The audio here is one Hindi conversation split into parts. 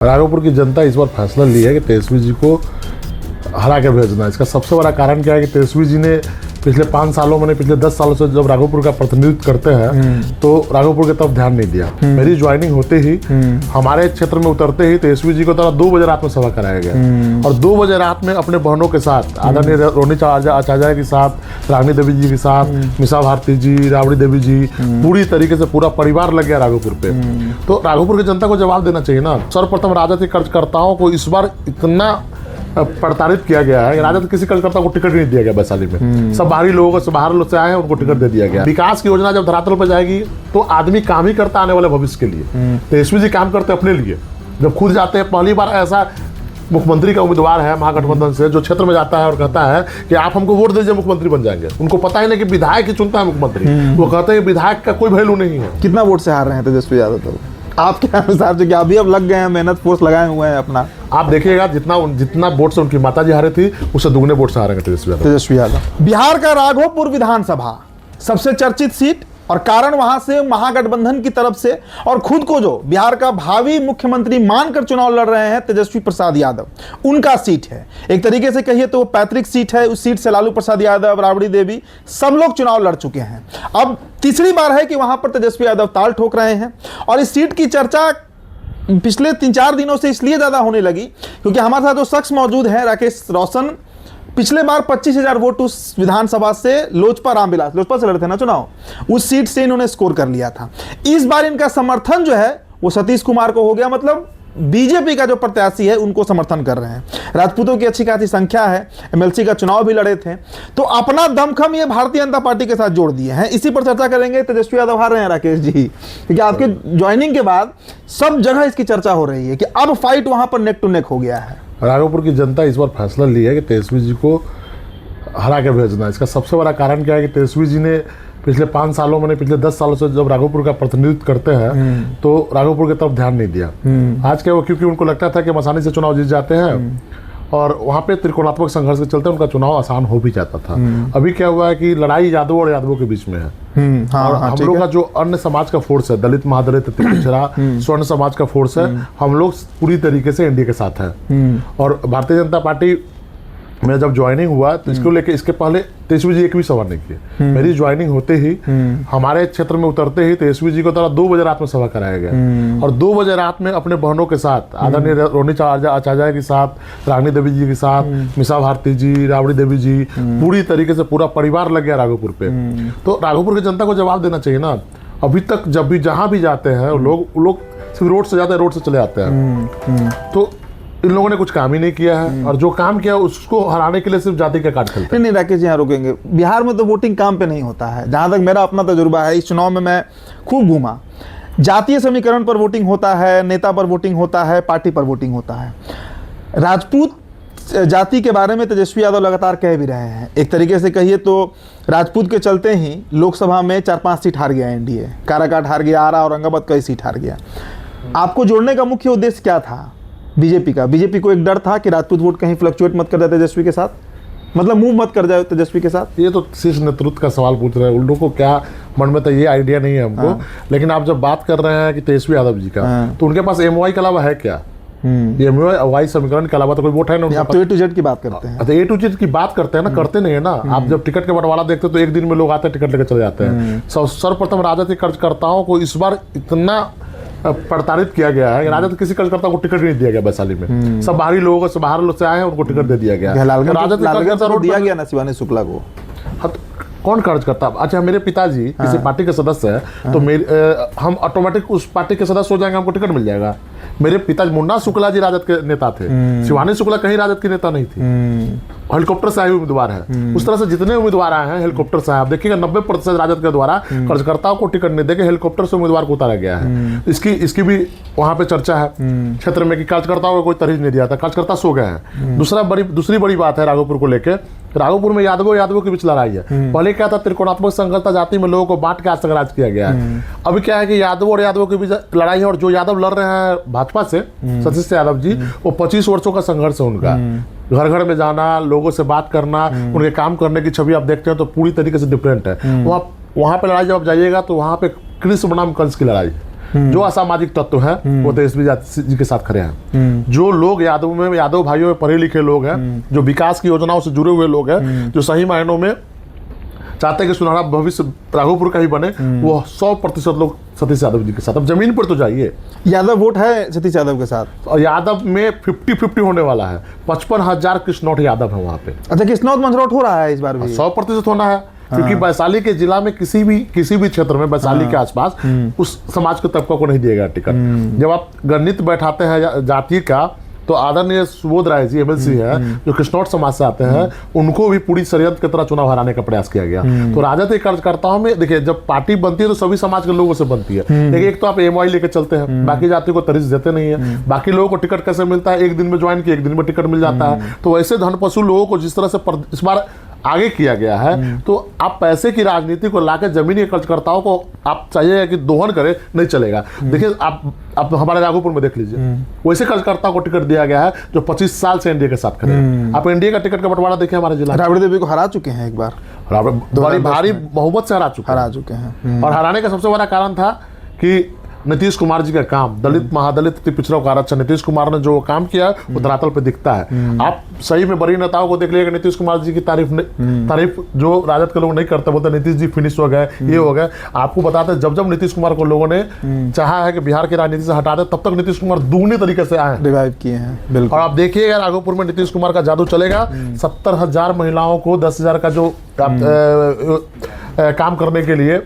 राघोपुर की जनता इस बार फैसला ली है कि तेजस्वी जी को हरा के भेजना है। इसका सबसे बड़ा कारण क्या है कि तेजस्वी जी ने पिछले 5 सालों में पिछले 10 सालों से जब राघोपुर का प्रतिनिधित्व करते हैं तो राघोपुर की तरफ ध्यान नहीं दिया। मेरी ज्वाइनिंग होते ही हमारे क्षेत्र में उतरते ही तेजस्वी जी को तरह 2 बजे रात में सभा कराया गया और 2 बजे रात में अपने बहनों के साथ आदरणीय रोनी आचार्य के साथ, रानी देवी जी के साथ, मिसा भारती जी, राबड़ी देवी जी, पूरी तरीके से पूरा परिवार लग गया राघोपुर पे। तो राघोपुर की जनता को जवाब देना चाहिए ना। सर्वप्रथम राजद के कार्यकर्ताओं को इस बार इतना प्रताड़ित किया गया है। राजद किसी कार्यकर्ता को टिकट नहीं दिया गया वैशाली में। सब बाहरी लोगों को, बाहर लोग से आए हैं, उनको टिकट दे दिया गया। विकास की योजना जब धरातल पर जाएगी तो आदमी काम ही करता आने वाले भविष्य के लिए। तेजस्वी जी काम करते अपने लिए। जब खुद जाते हैं, पहली बार ऐसा मुख्यमंत्री का उम्मीदवार है महागठबंधन से जो क्षेत्र में जाता है और कहता है कि आप हमको वोट दीजिए, मुख्यमंत्री बन जाएंगे। उनको पता ही नहीं कि विधायक ही चुनता है मुख्यमंत्री। वो कहते हैं विधायक का कोई वैल्यू नहीं है। कितना वोट से हार रहे हैं तेजस्वी यादव तो आपके अनुसार, जो कि अभी अब लग गए हैं, मेहनत फोर्स लगाए हुए हैं अपना? आप देखिएगा जितना वोट से उनकी माताजी हारे थी उससे दुगने वोट से हारेंगे तेजस्वी यादव। बिहार का राघोपुर विधानसभा सबसे चर्चित सीट, और कारण वहां से महागठबंधन की तरफ से और खुद को जो बिहार का भावी मुख्यमंत्री मानकर चुनाव लड़ रहे हैं तेजस्वी प्रसाद यादव, उनका सीट है। एक तरीके से कहिए तो वो पैतृक सीट है। उस सीट से लालू प्रसाद यादव, राबड़ी देवी, सब लोग चुनाव लड़ चुके हैं। अब तीसरी बार है कि वहां पर तेजस्वी यादव ताल ठोक रहे हैं। और इस सीट की चर्चा पिछले 3-4 दिनों से इसलिए ज्यादा होने लगी क्योंकि हमारे साथ जो शख्स मौजूद है, राकेश रोशन, पिछले बार 25,000 वोट उस विधानसभा से लोजपा से लड़े थे ना चुनाव, उस सीट से इन्होंने स्कोर कर लिया था। इस बार इनका समर्थन जो है वो सतीश कुमार को हो गया, मतलब बीजेपी का जो प्रत्याशी है उनको समर्थन कर रहे हैं। राजपूतों की अच्छी खासी संख्या है, एमएलसी का चुनाव भी लड़े थे, तो अपना दमखम ये भारतीय जनता पार्टी के साथ जोड़ दिए हैं। इसी पर चर्चा करेंगे। तेजस्वी यादव हार रहे हैं राकेश जी, क्योंकि आपके ज्वाइनिंग के बाद सब जगह इसकी चर्चा हो रही है कि अब फाइट वहां पर नेक टू नेक हो गया है। राघोपुर की जनता इस बार फैसला ली है कि तेजस्वी जी को हरा के भेजना है। इसका सबसे बड़ा कारण क्या है कि तेजस्वी जी ने पिछले 5 सालों में पिछले 10 सालों से जब राघोपुर का प्रतिनिधित्व करते हैं तो राघोपुर की तरफ ध्यान नहीं दिया। आज क्या वो, क्योंकि उनको लगता था कि हम आसानी से चुनाव जीत जाते हैं और वहाँ पे त्रिकोणात्मक संघर्ष के चलते उनका चुनाव आसान हो भी जाता था। अभी क्या हुआ है कि लड़ाई यादवों और यादवों के बीच में है। और हम लोग का जो अन्य समाज का फोर्स है, दलित, महादलित, पिछड़ा, स्वर्ण समाज का फोर्स है, हम लोग पूरी तरीके से एनडीए के साथ हैं। और भारतीय जनता पार्टी में जब ज्वाइनिंग हुआ तो इसको लेके इसके पहले तेजस्वी जी एक भी सभा नहीं किए। मेरी ज्वाइनिंग होते ही हमारे क्षेत्र में उतरते ही तेजस्वी जी को तरह 2 बजे रात में सभा कराया गया और 2 बजे रात में अपने बहनों के साथ, आदरणीय रोनी आचार्य के साथ, रानी देवी जी के साथ, मिसा भारती जी, राबड़ी देवी जी, पूरी तरीके से पूरा परिवार लग गया राघोपुर पे। तो राघोपुर की जनता को जवाब देना चाहिए ना। अभी तक जब भी जहां भी जाते हैं लोग सिर्फ रोड से जाते हैं, रोड से चले आते हैं। तो इन लोगों ने कुछ काम ही नहीं किया है और जो काम किया उसको हराने के लिए सिर्फ जाति का कार्ड खेलते हैं। नहीं राकेश जी, यहाँ रुकेंगे। बिहार में तो वोटिंग काम पे नहीं होता है। जहां तक मेरा अपना तजुर्बा है, इस चुनाव में मैं खूब घूमा। जातीय समीकरण पर वोटिंग होता है, नेता पर वोटिंग होता है, पार्टी पर वोटिंग होता है। राजपूत जाति के बारे में तेजस्वी यादव लगातार कह भी रहे हैं। एक तरीके से कहिए तो राजपूत के चलते ही लोकसभा में 4-5 सीट हार गया एनडीए, काराकाट हार गया, आरा, औरंगाबाद कई सीट हार गया। आपको जोड़ने का मुख्य उद्देश्य क्या था बीजेपी का? बीजेपी को एक डर था कि राजपूत वोट कहीं फ्लक्चुएट मत कर जाए तेजस्वी के साथ, मतलब मूव मत कर जाए तेजस्वी के साथ। ये तो शीर्ष नेतृत्व का सवाल पूछ रहे हैं। उन लोगों को क्या मन में तो ये आइडिया नहीं है हमको। लेकिन आप जब बात कर रहे हैं कि तेजस्वी यादव जी का, तो उनके पास एमवाई के अलावा है क्या? एमवाई समीकरण के अलावा तो कोई वोट है ना। आप तो ए टू जेड की बात करते हैं। तो ए टू जेड की बात करते हैं ना, करते नहीं है ना। आप जब टिकट के बंटवारा देखते हो तो एक दिन में लोग आते हैं, टिकट लेकर चले जाते हैं। सर्वप्रथम राजद के कार्यकर्ताओं को इस बार इतना प्रताड़ित किया गया है। राजद किसी कार्यकर्ता को टिकट नहीं दिया गया वैशाली में। सब बाहरी लोगों से, बाहर लोग से आए हैं, उनको टिकट दे दिया गया। राजद दिया गया ना शिवानी शुक्ला को। कौन कार्य करता? अच्छा, मेरे पिताजी किसी पार्टी के सदस्य है तो हम ऑटोमेटिक उस पार्टी के सदस्य हो जाएंगे, हमको टिकट मिल जाएगा। मेरे पिताजी मुन्ना शुक्ला जी राजद के नेता थे, शिवानी शुक्ला कहीं राजद की नेता नहीं थी। हेलीकॉप्टर से आए उम्मीदवार है। उस तरह से जितने उम्मीदवार आए हैं हेलीकॉप्टर से, आप देखिएगा 90% राजद के द्वारा कार्यकर्ताओं को टिकट नहीं देके हेलीकॉप्टर से उम्मीदवार को उतारा गया है। इसकी भी वहां पे चर्चा है क्षेत्र में कि कार्यकर्ताओं को कोई तरजीह नहीं दिया था, कार्यकर्ता सो गए हैं। दूसरी बड़ी बात है राघोपुर को लेकर, राघोपुर में यादवों के बीच लड़ाई है। पहले क्या था, त्रिकोणात्मक संघर्ष था, जाति में लोगों को बांट के आज तक राज किया गया है। अभी क्या है कि यादवों के बीच लड़ाई है और जो यादव लड़ रहे हैं भाजपा से, सतीश यादव जी, वो 25 वर्षों का संघर्ष है उनका। घर घर में जाना, लोगों से बात करना, उनके काम करने की छवि आप देखते हैं तो पूरी तरीके से डिफरेंट है। वहाँ पे लड़ाई जब आप जाइएगा तो वहाँ पे कृष्ण बनाम कंस की लड़ाई। जो असामाजिक तत्व है वो तेजस्वी जी के साथ खड़े हैं। जो लोग यादव भाइयों में पढ़े लिखे लोग हैं, जो विकास की योजनाओं से जुड़े हुए लोग हैं, जो सही मायनों में चाहते हैं कि सुनहरा भविष्य राघोपुर का ही बने, वो 100% लोग सतीश यादव जी के साथ। अब जमीन पर तो जाइए, यादव वोट है सतीश यादव के साथ, और यादव में 50-50 होने वाला है। 55,000 कृष्णौठ यादव है वहाँ पे। अच्छा, कृष्णौठ मंझरौठ हो रहा है इस बार भी? 100% होना है, क्योंकि वैशाली के जिला में किसी भी क्षेत्र में वैशाली के आसपास उस समाज के तबका को नहीं दिएगा टिकट। जब आप गणित बैठाते हैं जाति का, तो आदरणीय सुबोध राय जी एमएलसी है, जो कृष्णौठ समाज से आते हैं, उनको भी पूरी शरीयत की तरह चुनाव हराने का प्रयास किया गया। तो राजद के कार्यकर्ताओं में देखिए, जब पार्टी बनती है तो सभी समाज के लोगों से बनती है, लेकिन एक तो आप एमआई लेके चलते हैं, बाकी जाति को तरजीह देते नहीं है। बाकी लोगों को टिकट कैसे मिलता है? एक दिन में ज्वाइन किया, एक दिन में टिकट मिल जाता है। तो वैसे धनपशु लोगों को जिस तरह से इस बार आगे किया गया है, तो आप पैसे की राजनीति को लाकर जमीनी कर्जकर्ताओं को आप चाहिए कि दोहन करे, नहीं चलेगा। देखिए, आप हमारे राघोपुर में देख लीजिए, वैसे कर्जकर्ता को टिकट दिया गया है जो 25 साल से एनडीए के साथ खड़े हैं। आप एनडीए का टिकट का बंटवारा देखिए हमारे जिला, राबड़ी देवी को हरा चुके हैं एक बार, भारी बहुमत से हरा चुके हैं। और हराने का सबसे बड़ा कारण था कि नीतीश कुमार जी का काम, दलित महादलित पिछड़ों का आरक्षण, नीतीश कुमार ने जो काम किया वो धरातल पे दिखता है। आप सही में बड़ी नेताओं को देख लीजिएगा, नीतीश कुमार जी की तारीफ जो राजद के लोग नहीं करते, बोलते नीतीश जी फिनिश हो गए, ये हो गए। आपको बताते हैं, जब नीतीश कुमार को लोगों ने चाहा है कि बिहार की राजनीति से हटा दे, तब तक नीतीश कुमार दुगने तरीके से आए, रिवाइव किए हैं। बिल्कुल। और आप देखिएगा राघोपुर में नीतीश कुमार का जादू चलेगा। 70,000 महिलाओं को 10,000 का जो काम करने के लिए,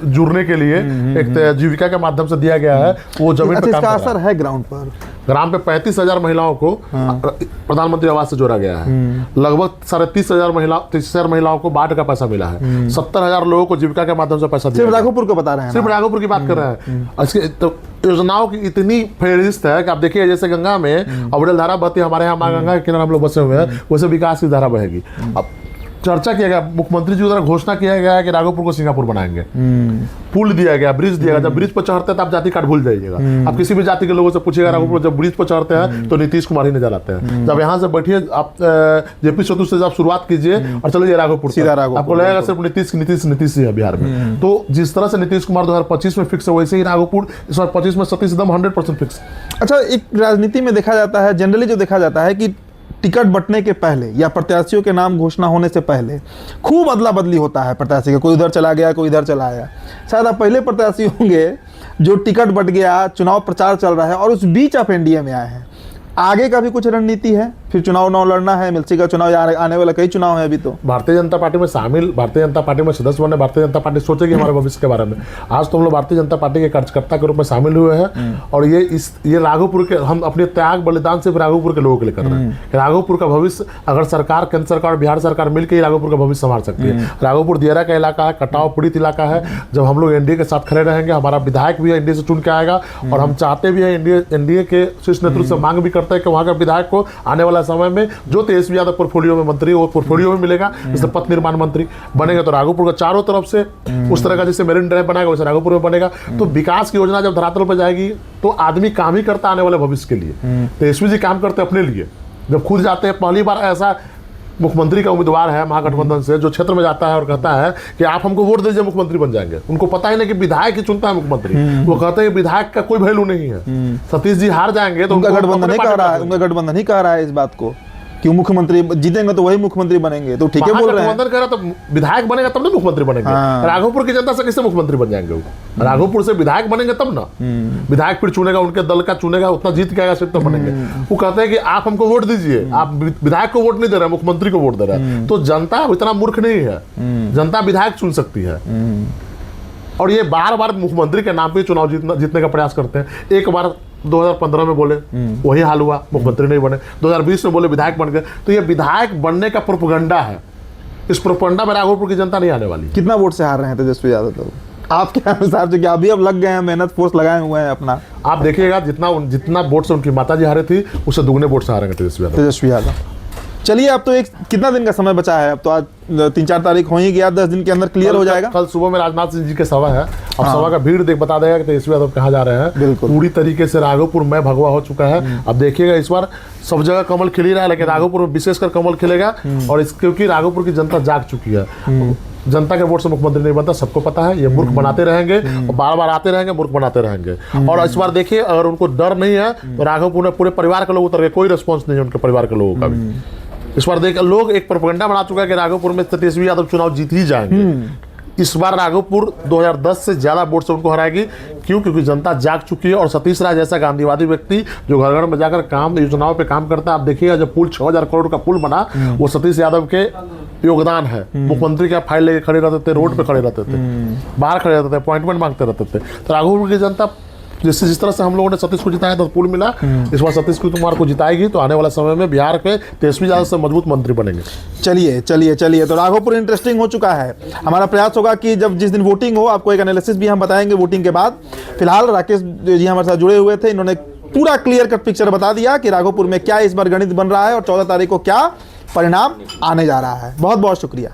जुड़ने के लिए एक जीविका के माध्यम से दिया गया है, वो जमीन पर काम असर है ग्राउंड पर। ग्राम पे 35,000 महिलाओं को प्रधानमंत्री आवास से जोड़ा गया है। लगभग 30,000 महिलाओं को बाढ़ का पैसा मिला है। 70,000 लोगों को जीविका के माध्यम से पैसा दिया। सिर्फ राघोपुर को बता रहे हैं, सिर्फ राघोपुर की बात कर रहे हैं। तो योजनाओं की इतनी फेहरिस्त है कि आप देखिए, जैसे गंगा में अविरल धारा बहती है, हमारे यहाँ माँ गंगा के किनारे हम लोग बसे हुए हैं, वैसे विकास की धारा बहेगी। अब चर्चा किया गया, मुख्यमंत्री जी द्वारा घोषणा किया गया है कि राघोपुर को सिंगापुर बनाएंगे। पुल दिया गया, ब्रिज दिया गया। जब ब्रिज पर चढ़ते हैं तो आप जाति कार्ड भूल जाइएगा। आप किसी भी जाति के लोगों से पूछिएगा राघोपुर, जब ब्रिज पर चढ़ते हैं तो नीतीश कुमार ही नजर आते हैं। जब यहाँ से बैठिए, आप जेपी चतुर्थ से आप शुरुआत कीजिए और चलिए राघोपुर, आपको लगेगा सिर्फ नीतीश ही है बिहार में। तो जिस तरह से नीतीश कुमार 2025 में फिक्स है, वैसे ही राघोपुर इस बार 25 में सतीश एकदम 100% फिक्स। अच्छा, एक राजनीति में देखा जाता है, जनरली जो देखा जाता है कि टिकट बंटने के पहले या प्रत्याशियों के नाम घोषणा होने से पहले खूब अदला बदली होता है प्रत्याशी का। कोई उधर चला गया, कोई इधर चला आया। शायद आप पहले प्रत्याशी होंगे जो टिकट बंट गया, चुनाव प्रचार चल रहा है और उस बीच आप एनडीए में आए हैं। आगे का भी कुछ रणनीति है? फिर चुनाव लड़ना है, एमएलसी का चुनाव आने वाला कई चुनाव है अभी। तो भारतीय जनता पार्टी में सदस्य बने, भारतीय जनता पार्टी सोचेगी हमारे भविष्य के बारे में। आज तो हम लोग भारतीय जनता पार्टी के कार्यकर्ता के रूप में शामिल हुए हैं, और ये राघोपुर के, हम अपने त्याग बलिदान से राघोपुर के लोगों के लिए कर रहे हैं। राघोपुर का भविष्य अगर सरकार, केंद्र सरकार, बिहार सरकार मिलकर ही राघोपुर का भविष्य संभाल सकती है। राघोपुर दियारा का इलाका है, कटाव पीड़ित इलाका है। जब हम लोग एनडीए के साथ खड़े रहेंगे, हमारा विधायक भी एनडीए से चुन के आएगा, और हम चाहते भी हैं, एनडीए के शीर्ष नेतृत्व से मांग भी करते हैं कि वहाँ के विधायक को आने वाला समय में जो तेजस्वी यादव पोर्टफोलियो में मंत्री, वो पोर्टफोलियो में मिलेगा। जैसे पथ निर्माण मंत्री बनेगा तो राघोपुर का चारों तरफ से उस तरह का, जैसे मेरिन ड्राइव बनाएगा वैसे राघोपुर में बनेगा। तो विकास की योजना जब धरातल पर जाएगी तो आदमी काम ही करता आने वाले भविष्य के लिए। तेजस्वी जी काम करते अपने लिए। जब खुद जाते हैं, पहली बार ऐसा मुख्यमंत्री का उम्मीदवार है महागठबंधन से, जो क्षेत्र में जाता है और कहता है कि आप हमको वोट दीजिए, मुख्यमंत्री बन जाएंगे। उनको पता ही नहीं कि विधायक ही चुनता है मुख्यमंत्री। वो कहते हैं विधायक का कोई वैल्यू नहीं है। सतीश जी हार जाएंगे तो उनका गठबंधन नहीं कह रहा है इस बात को कि मुख्यमंत्री जीतेंगे तो वही मुख्यमंत्री बनेंगे। तो ठीक है, बोल रहे हैं गठबंधन कह रहा, तो विधायक बनेगा तब ना मुख्यमंत्री बनेंगे। राघोपुर की जनता से किससे मुख्यमंत्री बन जाएंगे? वो राघोपुर से विधायक बनेंगे तब ना। विधायक फिर चुनेगा, उनके दल का चुनेगा, उतना जीत के आएगा सिर्फ तो बनेंगे। वो कहते हैं कि आप हमको वोट दीजिए, आप विधायक को वोट नहीं दे रहे, मुख्यमंत्री को वोट दे रहे हैं। तो जनता इतना मूर्ख नहीं है, जनता विधायक चुन सकती है। और ये बार बार मुख्यमंत्री के नाम पे चुनाव जीतने का प्रयास करते हैं। एक बार 2015 में बोले, वही हाल हुआ, मुख्यमंत्री नहीं बने। 2020 में बोले विधायक बन गए। तो ये विधायक बनने का प्रोपेगेंडा है। इस प्रोपेगेंडा में राघोपुर की जनता नहीं आने वाली। कितना वोट से हार रहे हैं तेजस्वी यादव तो आपके अनुसार? जो कि अभी अब लग गए हैं, मेहनत फोर्स लगाए हुए हैं अपना। आप देखिएगा, जितना वोट से उनकी माताजी हारे थी, उससे दुगने वोट से हारेंगे तेजस्वी यादव। चलिए, अब तो कितना दिन का समय बचा है? अब तो आज 3-4 तारीख हो ही गया, 10 दिन के अंदर क्लियर हो जाएगा। कल सुबह में राजनाथ सिंह जी के सभा है। अब सभा का भीड़ बता देगा कि तेजस्वी यादव कहाँ जा रहे हैं। पूरी तरीके से राघोपुर में भगवा हो चुका है। अब देखिएगा, इस बार सब जगह कमल खिल ही रहा है, लेकिन राघोपुर में विशेषकर कमल खिलेगा। और क्योंकि राघोपुर की जनता जाग चुकी है। जनता के वोट से मुख्यमंत्री नहीं बनता, सबको पता है। ये मूर्ख बनाते रहेंगे और बार बार आते रहेंगे, मूर्ख बनाते रहेंगे। और इस बार देखिए, अगर उनको डर नहीं है तो राघवपुर में पूरे परिवार के लोग उतर गए, कोई रिस्पॉन्स नहीं है उनके परिवार के लोगों का भी। इस बार देख लोग एक प्रोपेगेंडा बना चुका है कि राघवपुर में तेजस्वी यादव चुनाव जीत ही जाएंगे। इस बार राघवपुर 2010 से ज्यादा वोट से उनको हराएगी। क्यों? क्योंकि जनता जाग चुकी है। और सतीश राय जैसा गांधीवादी व्यक्ति जो घर घर में जाकर काम योजनाओं पे काम करता है, आप देखिएगा जब पुल 6000 करोड़ का पुल बना, वो सतीश यादव के योगदान है। मुख्यमंत्री का फाइल लेके खड़े रहते थे, रोड पे खड़े रहते थे, बाहर खड़े रहते थे, अपॉइंटमेंट मांगते रहते थे। तो राघवपुर की जनता जिस तरह से हम लोगों ने सतीश को जिताया तो पुल मिला, इस बार सतीश कुमार को जिताएगी तो आने वाला समय में बिहार के तेजस्वी यादव से मजबूत मंत्री बनेंगे। चलिए तो राघवपुर इंटरेस्टिंग हो चुका है। हमारा प्रयास होगा कि जब जिस दिन वोटिंग हो आपको एक एनालिसिस भी हम बताएंगे वोटिंग के बाद। फिलहाल राकेश जी हमारे साथ जुड़े हुए थे, इन्होंने पूरा क्लियर कट पिक्चर बता दिया कि राघवपुर में क्या इस बार गणित बन रहा है और 14 तारीख को क्या परिणाम आने जा रहा है। बहुत बहुत शुक्रिया।